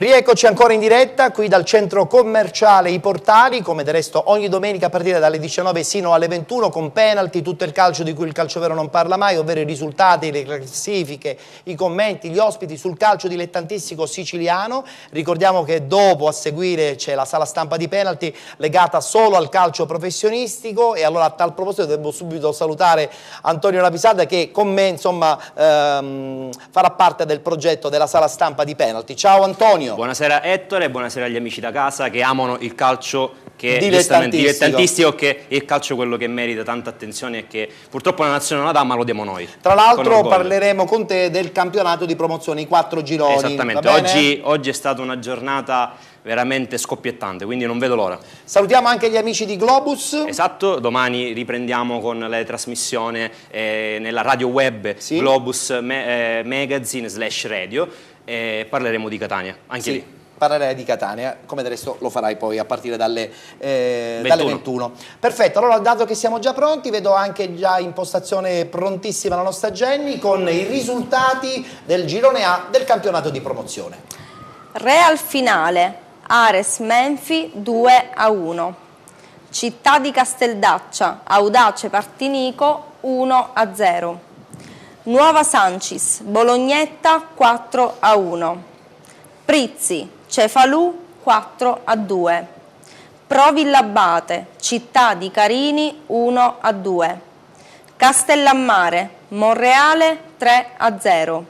Rieccoci ancora in diretta qui dal centro commerciale I Portali, come del resto ogni domenica a partire dalle 19 sino alle 21 con penalty, tutto il calcio di cui il calcio vero non parla mai, ovvero i risultati, le classifiche, i commenti, gli ospiti sul calcio dilettantistico siciliano. Ricordiamo che dopo a seguire c'è la sala stampa di penalty legata solo al calcio professionistico e allora a tal proposito devo subito salutare Antonio Lapisada che con me insomma farà parte del progetto della sala stampa di penalty. Ciao Antonio. Buonasera Ettore e buonasera agli amici da casa che amano il calcio che dilettantistico, che è il calcio quello che merita tanta attenzione e che purtroppo la nazione non la dà, ma lo diamo noi. Tra l'altro parleremo con te del campionato di promozione, i 4 gironi. Esattamente, oggi è stata una giornata veramente scoppiettante, quindi non vedo l'ora. Salutiamo anche gli amici di Globus. Esatto, domani riprendiamo con la trasmissione nella radio web, sì. Globus Magazine / radio. E parleremo di Catania, anche lì. Parlerai di Catania, come del resto lo farai poi a partire dalle 21. Perfetto, allora dato che siamo già pronti, vedo anche già in postazione prontissima la nostra Jenny con i risultati del girone A del campionato di promozione. Real finale, Ares Menfi 2-1. Città di Casteldaccia, Audace Partinico 1-0. Nuova Sancis, Bolognetta 4-1. Prizzi, Cefalù 4-2. Pro Villabate, Città di Carini 1-2. Castellammare, Monreale 3-0.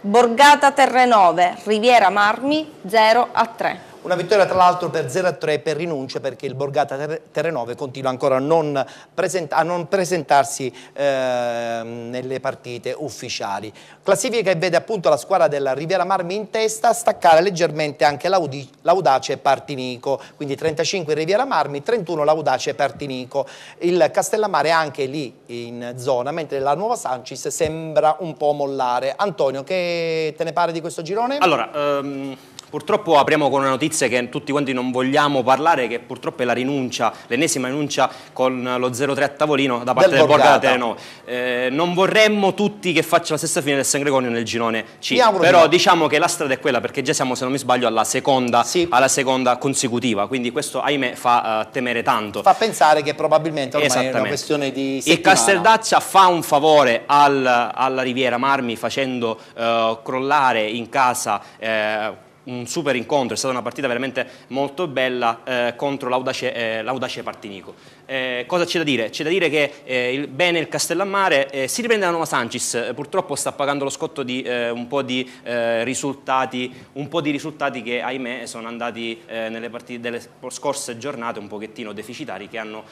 Borgata Terrenove, Riviera Marmi 0-3. Una vittoria tra l'altro per 0-3 per rinunce perché il Borgata Terrenove continua ancora a non presentarsi nelle partite ufficiali. Classifica che vede appunto la squadra della Riviera Marmi in testa, staccare leggermente anche l'Audace Partinico, quindi 35 Riviera Marmi, 31 l'Audace Partinico. Il Castellammare è anche lì in zona, mentre la Nuova Sancis sembra un po' mollare. Antonio, che te ne pare di questo girone? Allora, purtroppo apriamo con una notizia che tutti quanti non vogliamo parlare, che purtroppo è la rinuncia, l'ennesima rinuncia con lo 0-3 a tavolino da parte del Borgata Terrenove. Non vorremmo tutti che faccia la stessa fine del San Gregorio nel girone C, però diciamo che la strada è quella perché già siamo, se non mi sbaglio, alla seconda consecutiva, quindi questo ahimè fa temere tanto. Fa pensare che probabilmente ormai è una questione di settimana. Il Casteldaccia fa un favore alla Riviera Marmi facendo crollare in casa un super incontro, è stata una partita veramente molto bella contro l'Audace Partinico. Cosa c'è da dire? C'è da dire che bene il Castellammare si riprende la Nuova Sancis, purtroppo sta pagando lo scotto di un po' di risultati che ahimè sono andati nelle partite delle scorse giornate un pochettino deficitari, che hanno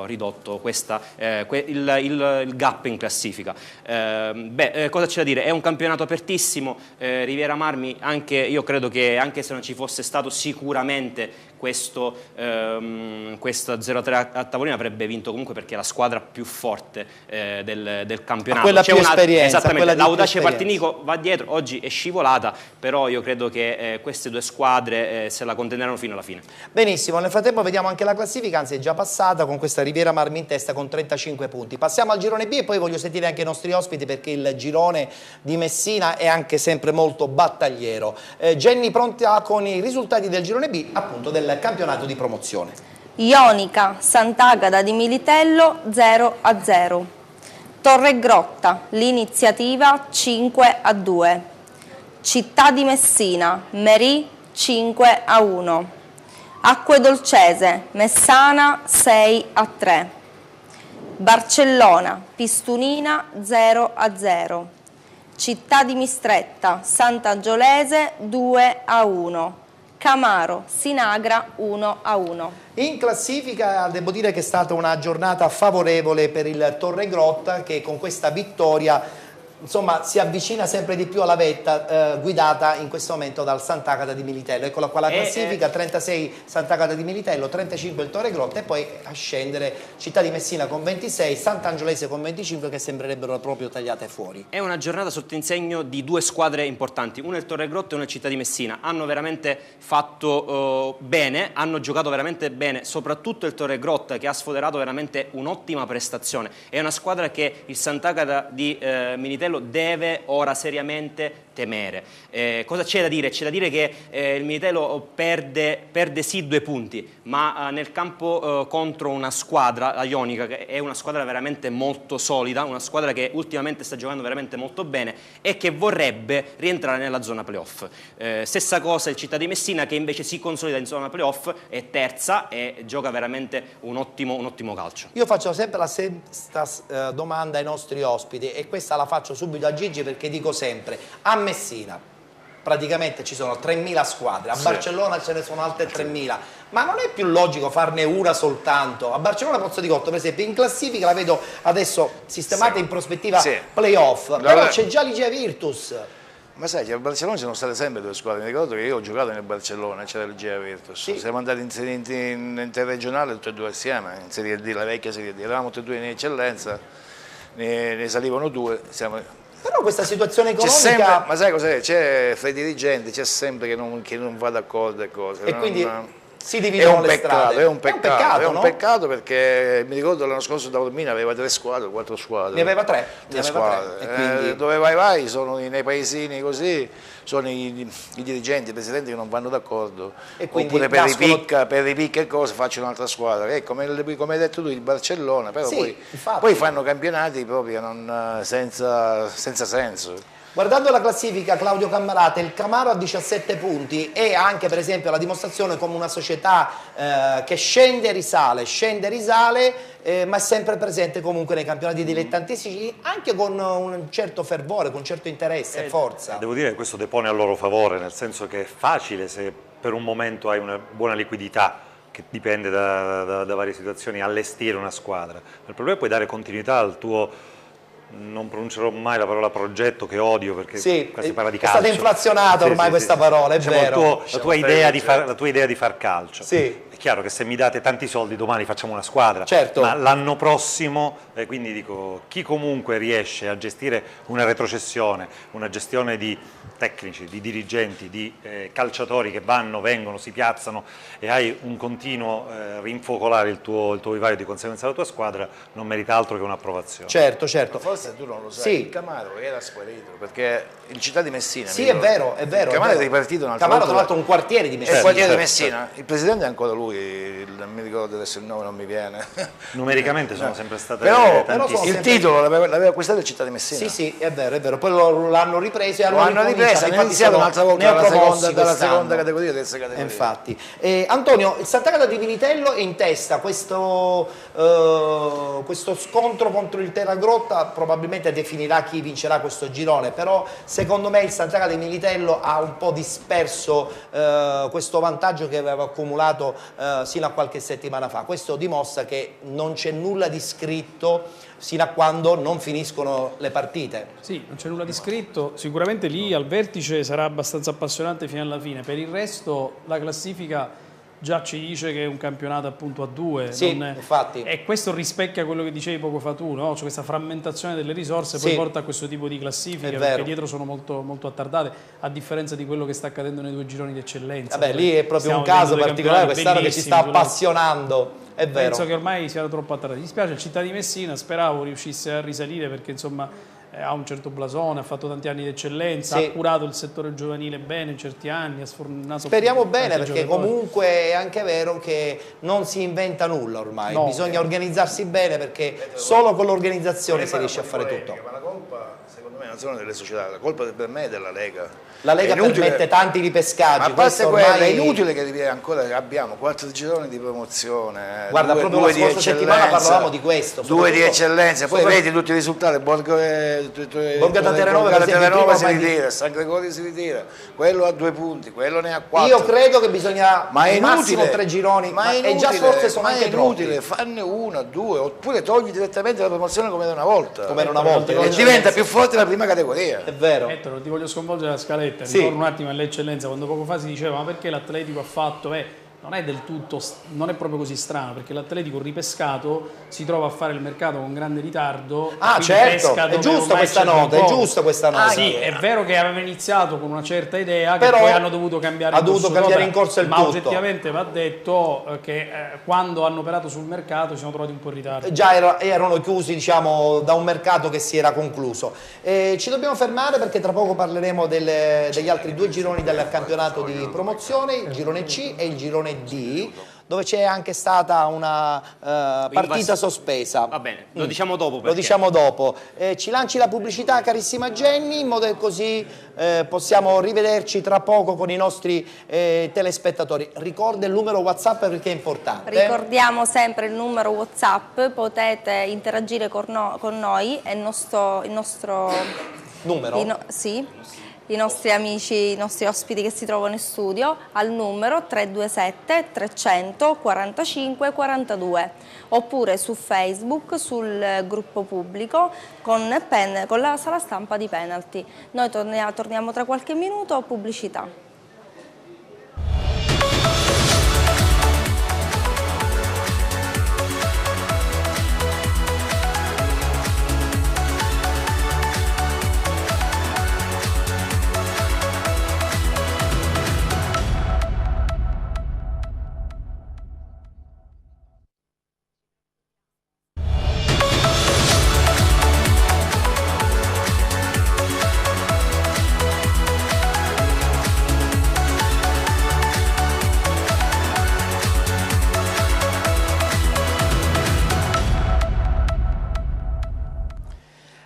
ridotto il gap in classifica. Cosa c'è da dire? È un campionato apertissimo, Riviera Marmi, anche io credo che anche se non ci fosse stato sicuramente questo 0-3 a tavolino avrebbe vinto comunque, perché è la squadra più forte del campionato. Quella più esperienza. Esattamente, l'Audace Partinico va dietro, oggi è scivolata, però io credo che queste due squadre se la contenderanno fino alla fine. Benissimo, nel frattempo vediamo anche la classifica, anzi è già passata con questa Riviera Marmi in testa con 35 punti. Passiamo al girone B e poi voglio sentire anche i nostri ospiti perché il girone di Messina è anche sempre molto battagliero. Jenny, pronta con i risultati del girone B, appunto del campionato di promozione. Ionica, Sant'Agata di Militello 0-0. Torregrotta, l'Iniziativa 5-2. Città di Messina, Merì 5-1. Acquedolcese, Messana 6-3. Barcellona, Pistunina 0-0. Città di Mistretta, Sant'Angiolese 2-1. Camaro, Sinagra 1-1. In classifica devo dire che è stata una giornata favorevole per il Torregrotta, che con questa vittoria insomma si avvicina sempre di più alla vetta, guidata in questo momento dal Sant'Agata di Militello. Eccola qua la classifica, 36 Sant'Agata di Militello, 35 il Torregrotta e poi a scendere Città di Messina con 26, Sant'Angiolese con 25, che sembrerebbero proprio tagliate fuori. È una giornata sotto insegno di due squadre importanti, una è il Torregrotta e una è Città di Messina. Hanno veramente fatto bene, hanno giocato veramente bene, soprattutto il Torregrotta, che ha sfoderato veramente un'ottima prestazione. È una squadra che il Sant'Agata di Militello deve ora seriamente temere. Cosa c'è da dire? C'è da dire che il Militello perde sì 2 punti, ma nel campo contro una squadra, la Ionica, che è una squadra veramente molto solida, una squadra che ultimamente sta giocando veramente molto bene e che vorrebbe rientrare nella zona playoff. Stessa cosa il Città di Messina, che invece si consolida in zona playoff, è terza e gioca veramente un ottimo calcio. Io faccio sempre la stessa domanda ai nostri ospiti e questa la faccio subito a Gigi, perché dico sempre: a Messina praticamente ci sono 3.000 squadre, a Barcellona ce ne sono altre 3.000, ma non è più logico farne una soltanto? A Barcellona Pozzo-di-Cotto, per esempio, in classifica la vedo adesso sistemata in prospettiva playoff, però c'è già l'Igea Virtus. Ma sai che a Barcellona ci sono state sempre 2 squadre, mi ricordo che io ho giocato nel Barcellona, c'era l'Igea Virtus, siamo andati in interregionale tutti e 2 assieme, in Serie D, la vecchia Serie D, eravamo tutti e 2 in eccellenza, ne salivano 2, Però questa situazione economica... sempre, ma sai cos'è? C'è fra i dirigenti, c'è sempre che non va d'accordo e cose. E quindi si dividono le strade. È un peccato, no? Perché mi ricordo l'anno scorso Taormina aveva 3 squadre, 4 squadre. Ne aveva 3. Squadre. E quindi... dove vai sono nei paesini così, sono i dirigenti, i presidenti che non vanno d'accordo. Oppure per i picca e cose faccio un'altra squadra. Come hai detto tu, il Barcellona, però poi fanno campionati proprio senza senso. Guardando la classifica, Claudio Cammarate, il Camaro ha 17 punti e anche per esempio la dimostrazione come una società che scende e risale, ma è sempre presente comunque nei campionati dilettantistici, anche con un certo fervore, con un certo interesse e forza. Devo dire che questo depone a loro favore, nel senso che è facile se per un momento hai una buona liquidità, che dipende da varie situazioni, allestire una squadra. Il problema è poi dare continuità al tuo... Non pronuncerò mai la parola progetto, che odio, perché si parla di calcio. È stata inflazionata ormai questa parola, è vero. La tua idea di far calcio. Sì. È chiaro che se mi date tanti soldi domani facciamo una squadra, certo. Ma l'anno prossimo, quindi dico, chi comunque riesce a gestire una retrocessione, una gestione di tecnici, di dirigenti, di calciatori che vanno, vengono, si piazzano e hai un continuo rinfocolare il tuo vivaio, di conseguenza la tua squadra, non merita altro che un'approvazione. Certo, certo. Ma forse tu non lo sai, il Camaro era sparito, perché il Città di Messina... Sì, è vero. Il Camaro è ripartito un'altra volta. Camaro tra l'altro un quartiere di Messina. Il quartiere di Messina. Il presidente è ancora lui, non mi ricordo adesso il nome, non mi viene. Numericamente sono sempre state tantissime. Il titolo l'aveva acquistato il Città di Messina. Sì, è vero. Poi l'hanno ripreso e hanno iniziato un'altra volta dalla seconda categoria, terza categoria. Infatti. Antonio, il Sant'Agata di Militello è in testa, questo scontro contro il Terragrotta probabilmente definirà chi vincerà questo girone, però secondo me il Sant'Agata di Militello ha un po' disperso questo vantaggio che aveva accumulato sino a qualche settimana fa. Questo dimostra che non c'è nulla di scritto sino a quando non finiscono le partite. Sì, non c'è nulla di scritto, sicuramente lì al vertice sarà abbastanza appassionante fino alla fine, per il resto la classifica già ci dice che è un campionato appunto a 2. Sì, infatti. E questo rispecchia quello che dicevi poco fa tu, no? Cioè questa frammentazione delle risorse poi porta a questo tipo di classifiche, perché dietro sono molto attardate, a differenza di quello che sta accadendo nei 2 gironi d'eccellenza. Vabbè, lì è proprio un caso particolare, quest'anno che ci sta appassionando. È vero. Penso che ormai siano troppo attardati. Mi dispiace, il Città di Messina speravo riuscisse a risalire, perché insomma ha un certo blasone, ha fatto tanti anni di eccellenza, ha curato il settore giovanile bene in certi anni, ha sfornato. Speriamo bene, perché comunque è anche vero che non si inventa nulla ormai, bisogna organizzarsi bene, perché solo con l'organizzazione si riesce a fare tutto. Ma la colpa, secondo me, non sono delle società, la colpa per me è della Lega. La Lega permette tanti ripescaggi. Ma a parte quello, è inutile che ancora abbiamo 4 gironi di promozione. Guarda, proprio la scorsa settimana parlavamo di questo. 2 di eccellenza, poi vedi tutti i risultati. Borgo da Terranova si ritira, San Gregorio si ritira, quello ha 2 punti, quello ne ha 4. Io credo che bisogna massimo 3 gironi, e già forse sono anche inutile, fanne 1, 2, oppure togli direttamente la promozione come era una volta. E diventa più forte la prima categoria. È vero. Non ti voglio sconvolgere la scaletta, ritorno un attimo all'eccellenza, quando poco fa si diceva ma perché l'Atletico ha fatto non è del tutto, non è proprio così strano, perché l'Atletico ripescato si trova a fare il mercato con grande ritardo. Ah, certo, è giusto questa nota, è giusto questa nota. Sì, è vero che aveva iniziato con una certa idea, però che poi hanno dovuto cambiare in corso il ma tutto. oggettivamente va detto che quando hanno operato sul mercato si sono trovati un po' in ritardo. Già erano chiusi, diciamo, da un mercato che si era concluso. Ci dobbiamo fermare perché tra poco parleremo degli altri due gironi del campionato di promozione, il girone C e il girone D, dove c'è anche stata una partita sospesa. Va bene, lo diciamo dopo. Lo diciamo dopo. Ci lanci la pubblicità, carissima Jenny, in modo che così possiamo rivederci tra poco con i nostri telespettatori. Ricorda il numero WhatsApp perché è importante. Ricordiamo sempre il numero WhatsApp, potete interagire con noi e il nostro numero? Sì. I nostri amici, i nostri ospiti che si trovano in studio al numero 327 300 45 42 oppure su Facebook, sul gruppo pubblico con la sala stampa di Penalty. Noi torniamo tra qualche minuto, pubblicità.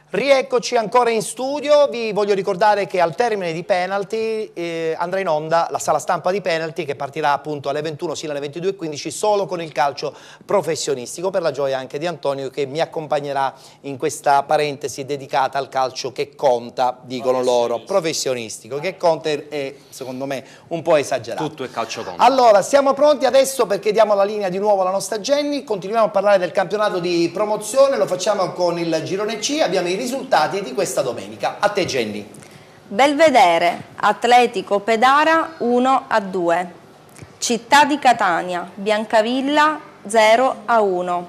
Rieccoci ancora in studio, vi voglio ricordare che al termine di Penalty andrà in onda la sala stampa di Penalty che partirà appunto alle 21 sino alle 22:15 solo con il calcio professionistico, per la gioia anche di Antonio che mi accompagnerà in questa parentesi dedicata al calcio che conta, dicono loro, professionistico, che conta è secondo me un po' esagerato. Tutto è calcio conta. Allora, siamo pronti adesso perché diamo la linea di nuovo alla nostra Jenny, continuiamo a parlare del campionato di promozione, lo facciamo con il girone C, abbiamo i risultati di questa domenica. A te Jenny. Belvedere, Atletico Pedara 1-2. Città di Catania, Biancavilla 0-1.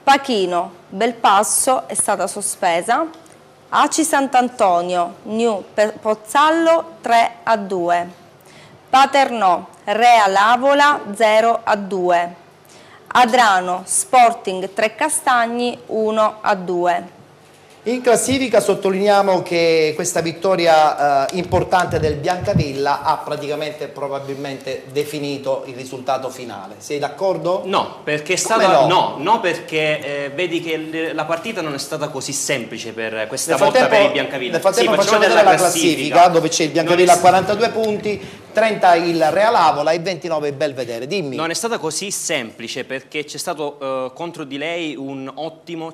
Pachino, Belpasso è stata sospesa. Aci Sant'Antonio, New Pozzallo 3-2. Paternò, Rea Lavola 0-2. Adrano, Sporting Trecastagni 1-2. In classifica sottolineiamo che questa vittoria importante del Biancavilla ha praticamente probabilmente definito il risultato finale. Sei d'accordo? No, perché è stata no, perché vedi che la partita non è stata così semplice per questa volta per il Biancavilla. Nel frattempo facciamo vedere la classifica dove c'è il Biancavilla a 42 punti, 30 il Rea Lavola e 29 il Belvedere. Dimmi. Non è stata così semplice perché c'è stato contro di lei un'ottima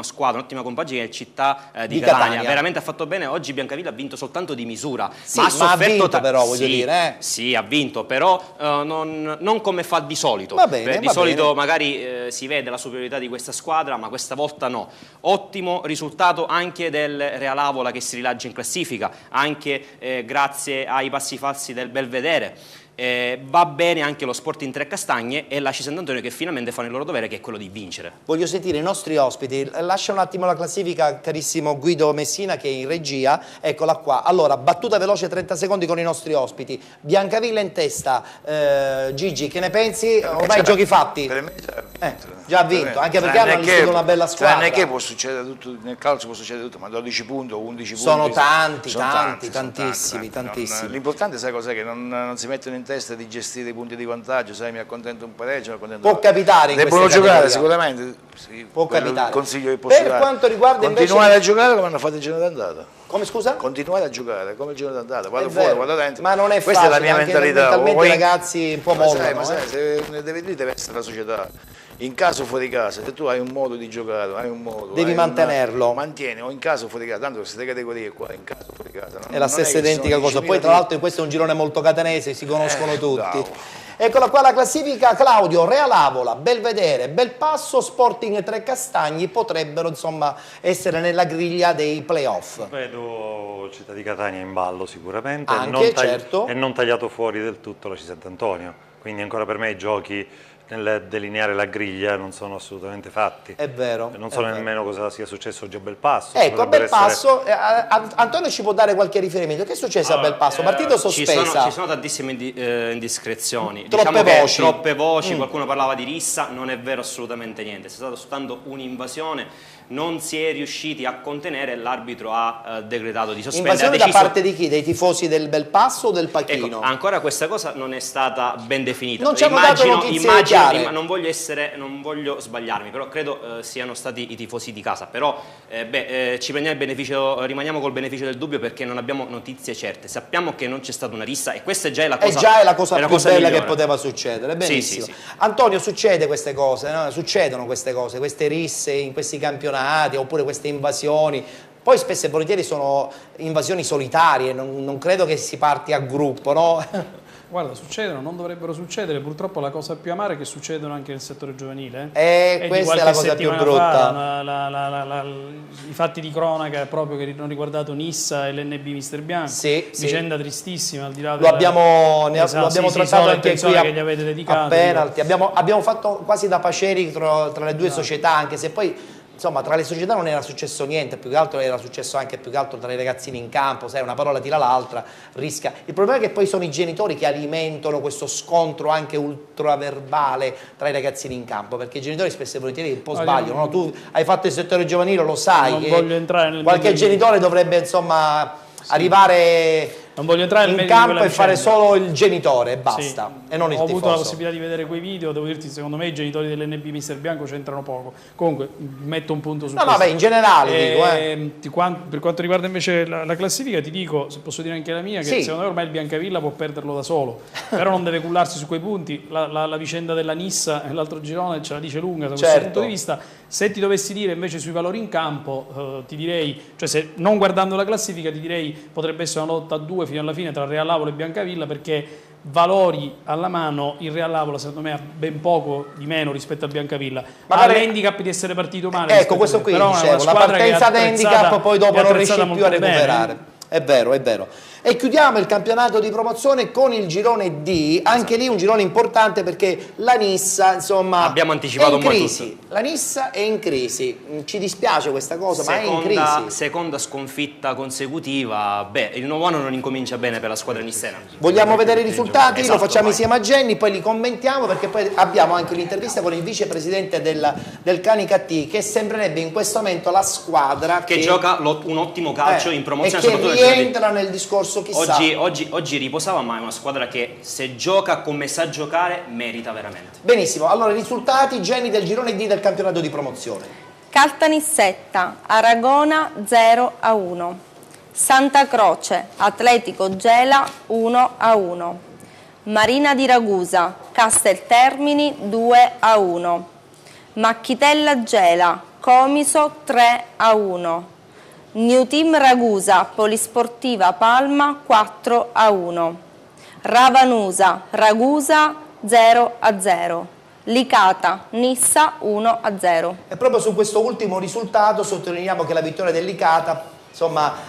squadra, un'ottima compagine, Città di Catania. Veramente ha fatto bene. Oggi Biancavilla ha vinto soltanto di misura, sì, ma ha vinto però, voglio dire. Sì, ha vinto, però non come fa di solito. Va bene, di solito magari si vede la superiorità di questa squadra, ma questa volta no. Ottimo risultato anche del Rea Lavola che si rilancia in classifica, anche grazie ai passi falsi del Belvedere. Va bene anche lo Sporting Treccastagne e l'Aci Sant'Antonio che finalmente fanno il loro dovere, che è quello di vincere. Voglio sentire i nostri ospiti. Lascia un attimo la classifica, carissimo Guido Messina, che è in regia. Eccola qua. Allora, battuta veloce 30 secondi con i nostri ospiti. Biancavilla in testa. Gigi, che ne pensi? Ormai giochi fatti. Per me già ha vinto, anche perché hanno allestito una bella squadra. Non è che può succedere tutto, nel calcio può succedere tutto, ma 12 punti o 11 punti. Sono tantissimi. L'importante sai cos'è? Che non si mettono in testa di gestire i punti di vantaggio, sai, mi accontento un pareggio, mi accontento. Può capitare in debbono giocare sicuramente, sì, può capitare. Il consiglio che posso per quanto riguarda continuare invece... a giocare come hanno fatto il giorno d'andata. Come scusa? Continuare a giocare come il giorno d'andata, vado fuori, vado dentro. Ma non è questa facile, è la mia mentalità. Mentalmente ragazzi un po' mollano. Ma sai, deve essere la società. In casa o fuori casa, se tu hai un modo di giocare, hai un modo, devi mantenerlo. Mantieni o in casa o fuori casa, tanto queste categorie qua, in casa o fuori casa. È la stessa identica cosa. Poi tra l'altro questo è un girone molto catanese, si conoscono tutti. Bravo. Eccola qua la classifica, Claudio. Rea Lavola, Belvedere, Belpasso, Sporting Trecastagni potrebbero insomma essere nella griglia dei playoff. Vedo Città di Catania in ballo sicuramente, anche, certo. E non tagliato fuori del tutto l'Aci Sant'Antonio. quindi ancora per me i giochi nel delineare la griglia non sono assolutamente fatti. È vero. Non so nemmeno cosa sia successo oggi a Belpasso. Ecco, a Belpasso, Antonio ci può dare qualche riferimento. Che è successo a Belpasso? Partita sospesa. Ci sono tantissime indiscrezioni. Troppe voci, qualcuno parlava di rissa, non è vero assolutamente niente. C'è stata soltanto un'invasione, non si è riusciti a contenere, l'arbitro ha decretato di sospendere. Invasione da parte di chi? Dei tifosi del Belpasso o del Pachino? Ecco, ancora questa cosa non è stata ben definita. Non ci hanno dato notizie chiare. Non voglio sbagliarmi, però credo siano stati i tifosi di casa. Però rimaniamo col beneficio del dubbio, perché non abbiamo notizie certe. Sappiamo che non c'è stata una rissa, e questa è già la cosa, più bella che poteva succedere. Benissimo. Sì. Antonio, succede queste cose, no? Succedono queste cose, queste risse in questi campionati, oppure queste invasioni. Poi spesso e volentieri sono invasioni solitarie, non credo che si parti a gruppo, no? Guarda, succedono, non dovrebbero succedere. Purtroppo la cosa più amara è che succedono anche nel settore giovanile. Questa è la cosa più brutta. I fatti di cronaca proprio che hanno riguardato Nissa e l'NB Mister Bianco. Vicenda tristissima, al di là lo abbiamo trattato anche qui che gli avete dedicato. A penalty. Abbiamo fatto quasi da paceri tra le due società, anche se poi insomma tra le società non era successo niente, più che altro era successo anche tra i ragazzini in campo, sai, una parola tira l'altra, rischia. Il problema è che poi sono i genitori che alimentano questo scontro anche ultraverbale tra i ragazzini in campo, perché i genitori spesso e volentieri un po' sbagliano, no? Tu hai fatto il settore giovanile, lo sai, non voglio entrare nel qualche genitore dovrebbe insomma arrivare non voglio entrare in campo e fare solo il genitore e basta, e non il tifoso. Ho avuto la possibilità di vedere quei video, devo dirti, secondo me i genitori dell'NB Mister Bianco c'entrano poco. Comunque metto un punto su questo. Vabbè, in generale per quanto riguarda invece la classifica, ti dico, se posso dire anche la mia, che secondo me ormai il Biancavilla può perderlo da solo, però non deve cullarsi su quei punti. La vicenda della Nissa e l'altro girone ce la dice lunga da questo punto di vista. Se ti dovessi dire invece sui valori in campo, ti direi, cioè se non guardando la classifica, ti direi potrebbe essere una lotta a due fino alla fine tra Real Avola e Biancavilla, perché valori alla mano il Real Avola secondo me ha ben poco di meno rispetto a Biancavilla. Ha l'handicap di essere partito male. Ecco, questo qui dicevo, la partenza da handicap poi dopo non riesci più a recuperare. È vero, è vero. E chiudiamo il campionato di promozione con il girone D, anche lì un girone importante perché la Nissa, insomma, abbiamo anticipato è in crisi. La Nissa è in crisi, ci dispiace questa cosa, ma è in crisi. Seconda sconfitta consecutiva, il nuovo anno non incomincia bene per la squadra nissena. Vogliamo vedere i risultati, lo facciamo insieme a Jenny, poi li commentiamo, perché poi abbiamo anche l'intervista con il vicepresidente del Canicattì, che sembrerebbe in questo momento la squadra che gioca un ottimo calcio in promozione, e che rientra nel discorso. Oggi riposava, ma è una squadra che se gioca come sa giocare merita veramente. Benissimo, allora i risultati, Jenny, del girone D del campionato di promozione. Caltanissetta, Aragona 0-1, Santa Croce, Atletico Gela 1-1, Marina di Ragusa, Casteltermini 2-1, Macchitella Gela, Comiso 3-1, New Team Ragusa, Polisportiva Palma 4-1, Ravanusa, Ragusa 0-0, Licata, Nissa 1-0. E proprio su questo ultimo risultato sottolineiamo che la vittoria del Licata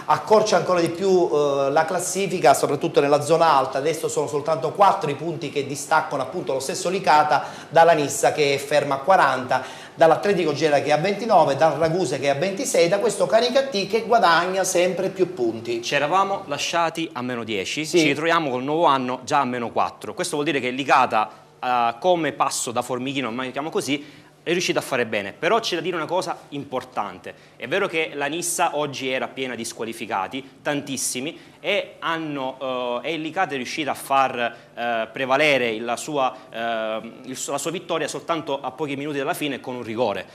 accorcia ancora di più la classifica, soprattutto nella zona alta. Adesso sono soltanto 4 i punti che distaccano appunto lo stesso Licata dalla Nissa, che è ferma a 40, dall'Atletico Gela che è a 29, dal Ragusa che è a 26, da questo Canicattì che guadagna sempre più punti. Ci eravamo lasciati a meno 10, ci ritroviamo col nuovo anno già a meno 4. Questo vuol dire che Licata, come passo da formichino, ormai chiamo così, è riuscita a fare bene. Però c'è da dire una cosa importante: è vero che la Nissa oggi era piena di squalificati, tantissimi, e il Licata è riuscita a far prevalere la sua vittoria soltanto a pochi minuti dalla fine con un rigore.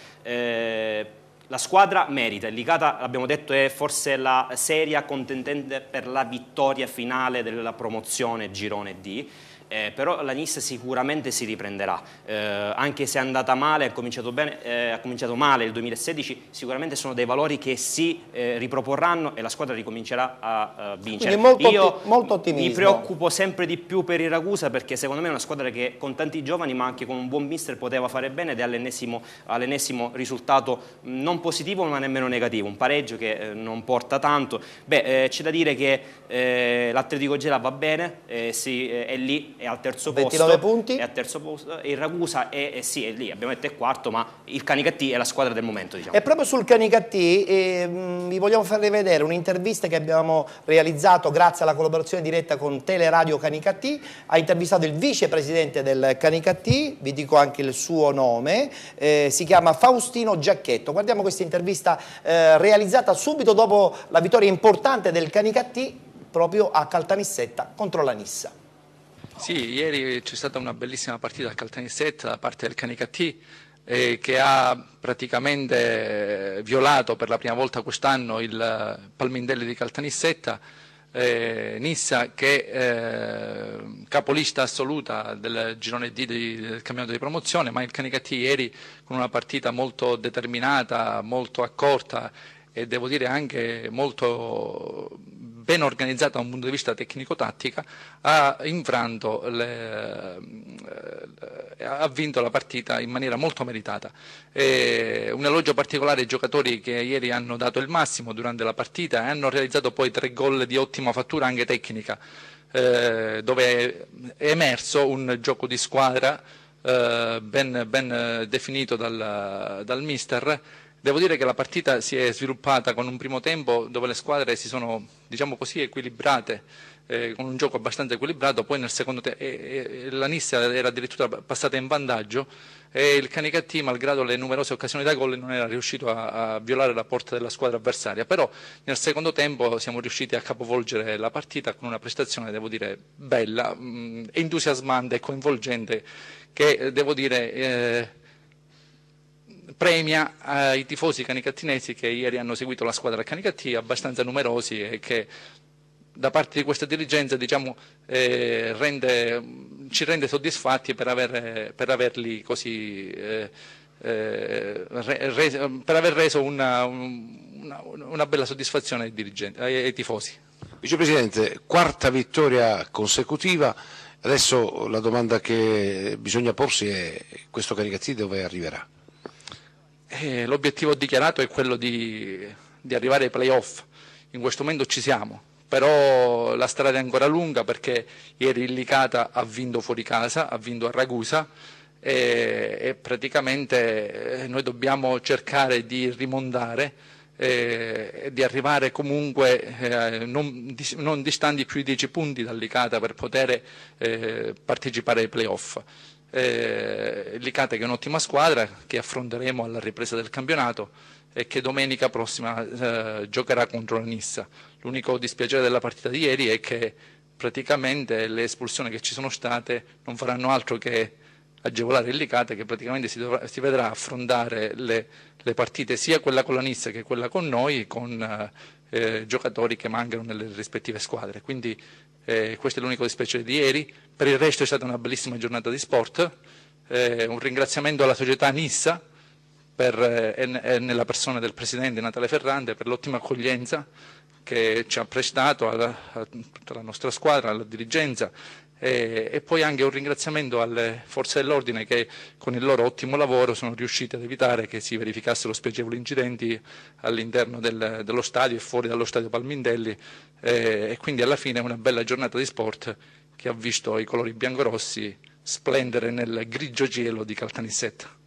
La squadra merita, il Licata, l'abbiamo detto, è forse la seria contendente per la vittoria finale della promozione girone D. Però la Nissa sicuramente si riprenderà, anche se è andata male, ha cominciato male il 2016, sicuramente sono dei valori che si riproporranno e la squadra ricomincerà a vincere. Molto ottimismo. Mi preoccupo sempre di più per il Ragusa, perché secondo me è una squadra che con tanti giovani ma anche con un buon mister poteva fare bene, ed è all'ennesimo risultato non positivo ma nemmeno negativo, un pareggio che non porta tanto. C'è da dire che l'Atletico Gela va bene, è lì. è al terzo 29 posto. punti. È al terzo posto. E il Ragusa è lì, abbiamo detto è quarto, ma il Canicattì è la squadra del momento, diciamo. E proprio sul Canicattì vi vogliamo far rivedere un'intervista che abbiamo realizzato grazie alla collaborazione diretta con Teleradio Canicattì. Ha intervistato il vicepresidente del Canicattì, vi dico anche il suo nome, si chiama Faustino Giacchetto. Guardiamo questa intervista realizzata subito dopo la vittoria importante del Canicattì proprio a Caltanissetta contro la Nissa. Sì, ieri c'è stata una bellissima partita a Caltanissetta da parte del Canicattì che ha praticamente violato per la prima volta quest'anno il Palmindelli di Caltanissetta. Nissa che è capolista assoluta del girone D del campionato di promozione, ma il Canicattì ieri con una partita molto determinata, molto accorta e devo dire anche molto ben organizzata da un punto di vista tecnico-tattica, ha vinto la partita in maniera molto meritata. Un elogio particolare ai giocatori che ieri hanno dato il massimo durante la partita e hanno realizzato poi 3 gol di ottima fattura anche tecnica, dove è emerso un gioco di squadra ben definito dal mister. Devo dire che la partita si è sviluppata con un primo tempo dove le squadre si sono, diciamo così, equilibrate, con un gioco abbastanza equilibrato, poi nel secondo tempo la Nissa era addirittura passata in vantaggio e il Canicattì, malgrado le numerose occasioni da gol, non era riuscito a violare la porta della squadra avversaria, però nel secondo tempo siamo riusciti a capovolgere la partita con una prestazione, devo dire, bella, entusiasmante e coinvolgente, che devo dire premia ai tifosi canicattinesi che ieri hanno seguito la squadra Canicattì, abbastanza numerosi, e che da parte di questa dirigenza, diciamo, ci rende soddisfatti per averli così per aver reso una bella soddisfazione ai tifosi. Vicepresidente, quarta vittoria consecutiva. Adesso la domanda che bisogna porsi è: questo Canicattì dove arriverà? L'obiettivo dichiarato è quello di arrivare ai playoff. In questo momento ci siamo, però la strada è ancora lunga, perché ieri il Licata ha vinto fuori casa, ha vinto a Ragusa e praticamente noi dobbiamo cercare di rimontare e di arrivare comunque non distanti più di 10 punti dal Licata per poter partecipare ai playoff. Il Licata che è un'ottima squadra che affronteremo alla ripresa del campionato e che domenica prossima giocherà contro la Nissa. L'unico dispiacere della partita di ieri è che praticamente le espulsioni che ci sono state non faranno altro che agevolare il Licata, che praticamente si vedrà affrontare le partite, sia quella con la Nissa che quella con noi, con giocatori che mancano nelle rispettive squadre. Quindi questo è l'unico dispiacere di ieri. Per il resto è stata una bellissima giornata di sport, un ringraziamento alla società Nissa nella persona del presidente Natale Ferrante per l'ottima accoglienza che ci ha prestato a tutta la nostra squadra, alla dirigenza, e poi anche un ringraziamento alle forze dell'ordine che con il loro ottimo lavoro sono riusciti ad evitare che si verificassero spiacevoli incidenti all'interno dello stadio e fuori dallo stadio Palmindelli, e quindi alla fine una bella giornata di sport che ha visto i colori biancorossi splendere nel grigio cielo di Caltanissetta.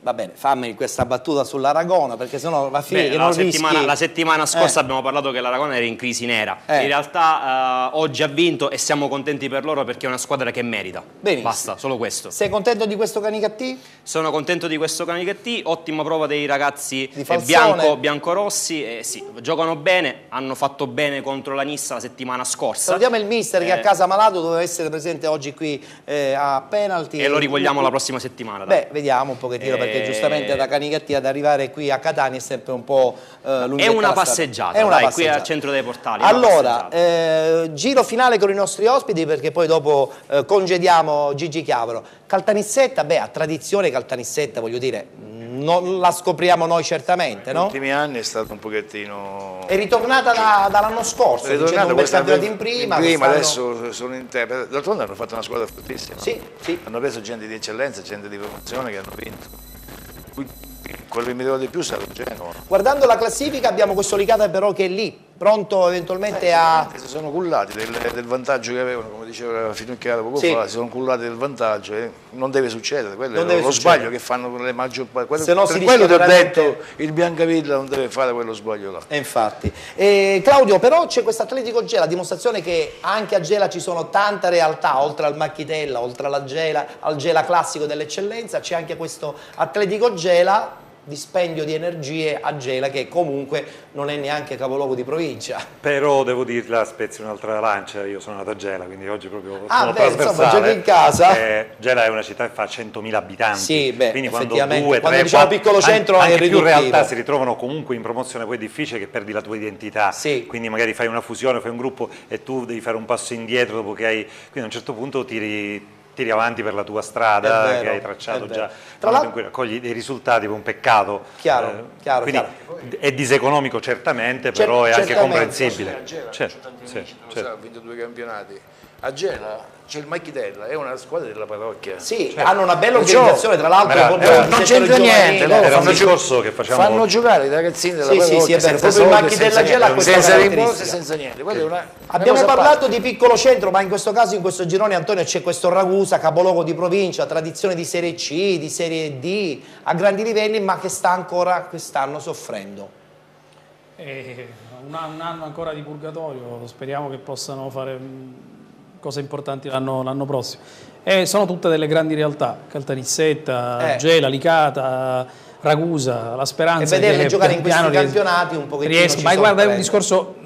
Va bene, fammi questa battuta sull'Aragona, perché sennò va a finire che non rischi. La settimana scorsa abbiamo parlato che l'Aragona era in crisi nera. In realtà oggi ha vinto e siamo contenti per loro, perché è una squadra che merita. Benissimo. Basta, solo questo. Sei contento di questo Canicattì? Sono contento di questo Canicattì, ottima prova dei ragazzi biancorossi, sì, giocano bene, hanno fatto bene contro la Nissa la settimana scorsa. Salutiamo il mister che a casa malato doveva essere presente oggi qui a penalty. E lo rivogliamo la prossima settimana. Beh, vediamo un pochettino, perché giustamente da Canicattì ad arrivare qui a Catania è sempre un po' lunghetta. È una passeggiata, qui al centro dei portali. Allora, giro finale con i nostri ospiti, perché poi dopo congediamo Gigi Chiavaro. Caltanissetta, beh, a tradizione Caltanissetta, voglio dire, non la scopriamo noi certamente, no? Negli ultimi anni è stato un pochettino... È ritornata dall'anno scorso, dicendo un bel campionato in prima. Adesso sono in te. D'altronde hanno fatto una squadra fortissima. Sì, sì. Hanno preso gente di eccellenza, gente di promozione che hanno vinto. Quello che mi devo di più sarà Genova. Guardando la classifica abbiamo questo Licata però che è lì, pronto eventualmente a... Si sono cullati del vantaggio che avevano, come diceva Finocchiaro poco fa, si sono cullati del vantaggio e non deve succedere, quello è lo sbaglio che fanno le maggior parte. Se no, per quello ti ho detto, il Biancavilla non deve fare quello sbaglio là. Infatti. Claudio, però c'è questo Atletico Gela, dimostrazione che anche a Gela ci sono tante realtà, oltre al Macchitella, oltre alla Gela, al Gela classico dell'eccellenza, c'è anche questo Atletico Gela, dispendio di energie a Gela che comunque non è neanche capoluogo di provincia. Però devo dirla, spezzi un'altra lancia, io sono nato a Gela, quindi oggi proprio sono trasversale. Insomma, giochi in casa. Gela è una città che fa 100.000 abitanti, sì, beh, quindi quando diciamo 4, piccolo centro anche è riduttivo. Più realtà si ritrovano comunque in promozione, poi è difficile che perdi la tua identità, sì. Quindi magari fai una fusione, fai un gruppo e tu devi fare un passo indietro dopo che hai, quindi a un certo punto tiri avanti per la tua strada che hai tracciato già, tra l'altro in cui raccogli dei risultati, un peccato. Chiaro. È diseconomico certamente, però è anche comprensibile. Certo. Ha vinto 2 campionati. A Gela c'è il Macchitella, è una squadra della parrocchia. Sì, hanno una bella organizzazione, tra l'altro. Non c'entra niente, era un discorso che facciamo. Fanno giocare i ragazzini della parrocchia. Sì, è vero, proprio il Macchitella Gela ha questa senza rimborsi, senza niente. Abbiamo parlato di piccolo centro, ma in questo caso, in questo girone, Antonio, c'è questo Ragusa, capoluogo di provincia, tradizione di Serie C, di Serie D, a grandi livelli, ma che sta ancora quest'anno soffrendo. Un anno ancora di purgatorio, speriamo che possano fare cose importanti l'anno prossimo. Sono tutte delle grandi realtà, Caltanissetta, Gela, Licata, Ragusa, la speranza e vederle giocare in questi campionati un pochettino ma guarda, è un discorso,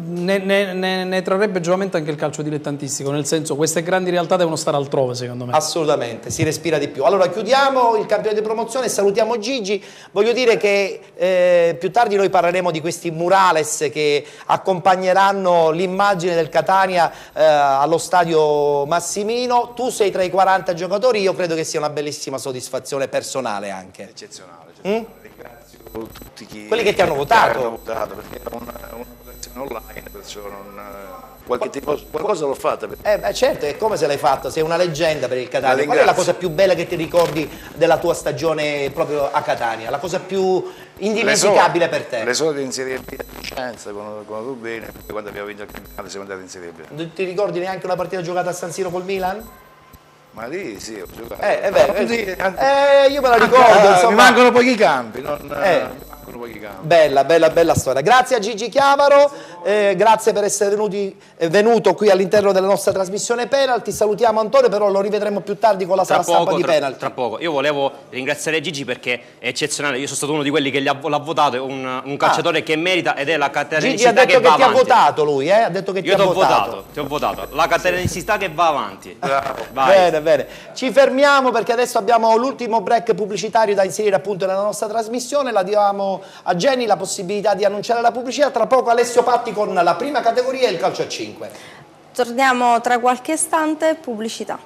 ne trarrebbe giovamento anche il calcio dilettantistico, nel senso queste grandi realtà devono stare altrove, secondo me. Assolutamente, si respira di più. Allora chiudiamo il campionato di promozione, salutiamo Gigi. Voglio dire che più tardi noi parleremo di questi murales che accompagneranno l'immagine del Catania allo stadio Massimino. Tu sei tra i 40 giocatori, io credo che sia una bellissima soddisfazione personale anche. Eccezionale. Ringrazio tutti quelli che ti hanno votato. Perché era una online, perciò qualcosa l'ho fatta. Certo, è come se l'hai fatta, sei una leggenda per il Catania. Qual è la cosa più bella che ti ricordi della tua stagione proprio a Catania? La cosa più indimenticabile per te? Le solite in Serie B a Vicenza con Rubini, quando abbiamo vinto il campionato siamo andati in Serie B. Non ti ricordi neanche una partita giocata a San Siro col Milan? Ma lì sì, ho giocato. Io me la ricordo. Insomma. Mi mancano pochi campi, Bella storia. Grazie a Gigi Chiavaro, grazie per essere venuto qui all'interno della nostra trasmissione Penalty. Salutiamo Antonio, però lo rivedremo più tardi con la sala stampa di Penalty. Tra poco. Io volevo ringraziare Gigi perché è eccezionale. Io sono stato uno di quelli che l'ha votato, è un calciatore che merita ed è la caterenicità che va avanti. Gigi ha detto che ti ha votato lui, ha detto che ti ha votato. Ti ho votato. La caterenicità che va avanti. Bene. Ci fermiamo perché adesso abbiamo l'ultimo break pubblicitario da inserire appunto nella nostra trasmissione. La diamo a Jenny la possibilità di annunciare la pubblicità. Tra poco Alessio Patti con la prima categoria e il calcio a 5. Torniamo tra qualche istante, pubblicità.